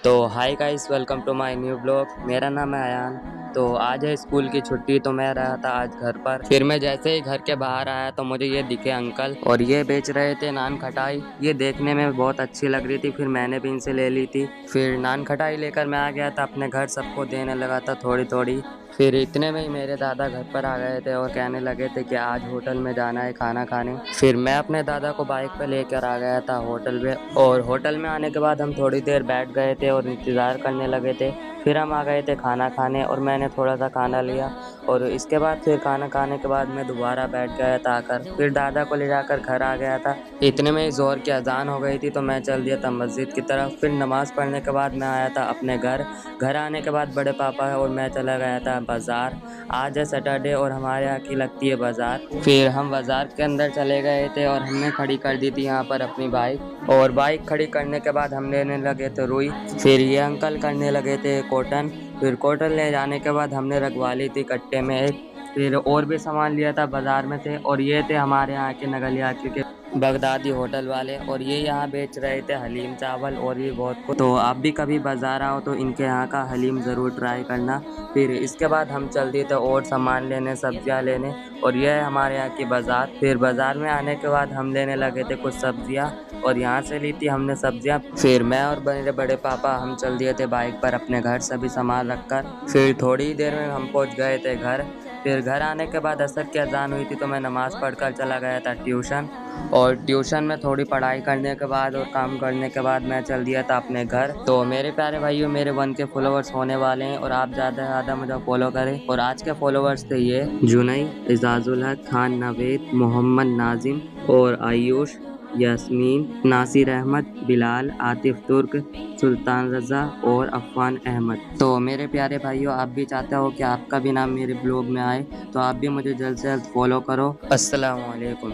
तो hi guys, welcome to my new blog. मेरा नाम है अयान। तो आज है स्कूल की छुट्टी, तो मैं रहा था आज घर पर। फिर मैं जैसे ही घर के बाहर आया तो मुझे ये दिखे अंकल, और ये बेच रहे थे नान खटाई। ये देखने में बहुत अच्छी लग रही थी, फिर मैंने भी इनसे ले ली थी। फिर नान खटाई लेकर मैं आ गया था अपने घर, सबको देने लगा था थोड़ी थोड़ी। फिर इतने में ही मेरे दादा घर पर आ गए थे और कहने लगे थे कि आज होटल में जाना है खाना खाने। फिर मैं अपने दादा को बाइक पे लेकर आ गया था होटल पे, और होटल में आने के बाद हम थोड़ी देर बैठ गए थे और इंतज़ार करने लगे थे। फिर हम आ गए थे खाना खाने, और मैंने थोड़ा सा खाना लिया। और इसके बाद फिर खाना खाने के बाद मैं दोबारा बैठ गया था आकर, फिर दादा को ले जाकर घर आ गया था। इतने में ही ज़ोहर की अजान हो गई थी, तो मैं चल दिया था मस्जिद की तरफ। फिर नमाज़ पढ़ने के बाद मैं आया था अपने घर। घर आने के बाद बड़े पापा और मैं चला गया था बाज़ार। आज है सैटरडे और हमारे यहाँ की लगती है बाज़ार। फिर हम बाज़ार के अंदर चले गए थे और हमने खड़ी कर दी थी यहाँ पर अपनी बाइक। और बाइक खड़ी करने के बाद हम लेने लगे थे रुई। फिर ये अंकल करने लगे थे कॉटन। फिर कॉटन ले जाने के बाद हमने रखवा ली थी कट्टे में एक। फिर और भी सामान लिया था बाज़ार में से, और ये थे हमारे यहाँ के नगलिया के बगदादी होटल वाले, और ये यहाँ बेच रहे थे हलीम चावल और भी बहुत कुछ। तो आप भी कभी बाज़ार आओ तो इनके यहाँ का हलीम ज़रूर ट्राई करना। फिर इसके बाद हम चल दिए थे और सामान लेने, सब्जियाँ लेने। और यह है हमारे यहाँ की बाज़ार। फिर बाज़ार में आने के बाद हम लेने लगे थे कुछ सब्जियाँ, और यहाँ से ली थी हमने सब्जियाँ। फिर मैं और मेरे बड़े पापा हम चल दिए थे बाइक पर अपने घर, सभी सामान रखकर। फिर थोड़ी ही देर में हम पहुँच गए थे घर। फिर घर आने के बाद असर की अजान हुई थी, तो मैं नमाज़ पढ़कर चला गया था ट्यूशन। और ट्यूशन में थोड़ी पढ़ाई करने के बाद और काम करने के बाद मैं चल दिया था अपने घर। तो मेरे प्यारे भाइयों, मेरे 1K फॉलोवर्स होने वाले हैं, और आप ज़्यादा से ज़्यादा मुझे फॉलो करें। और आज के फॉलोवर्स थे ये जुनई, इजाजुल हक, खान नवेद, मोहम्मद नाजिम और आयुष, यास्मीन, नासिर अहमद, बिलाल, आतिफ तुर्क, सुल्तान रज़ा और अफ़वान अहमद। तो मेरे प्यारे भाइयों, आप भी चाहते हो कि आपका भी नाम मेरे ब्लॉग में आए, तो आप भी मुझे जल्द से जल्द फॉलो करो। अस्सलामु अलैकुम।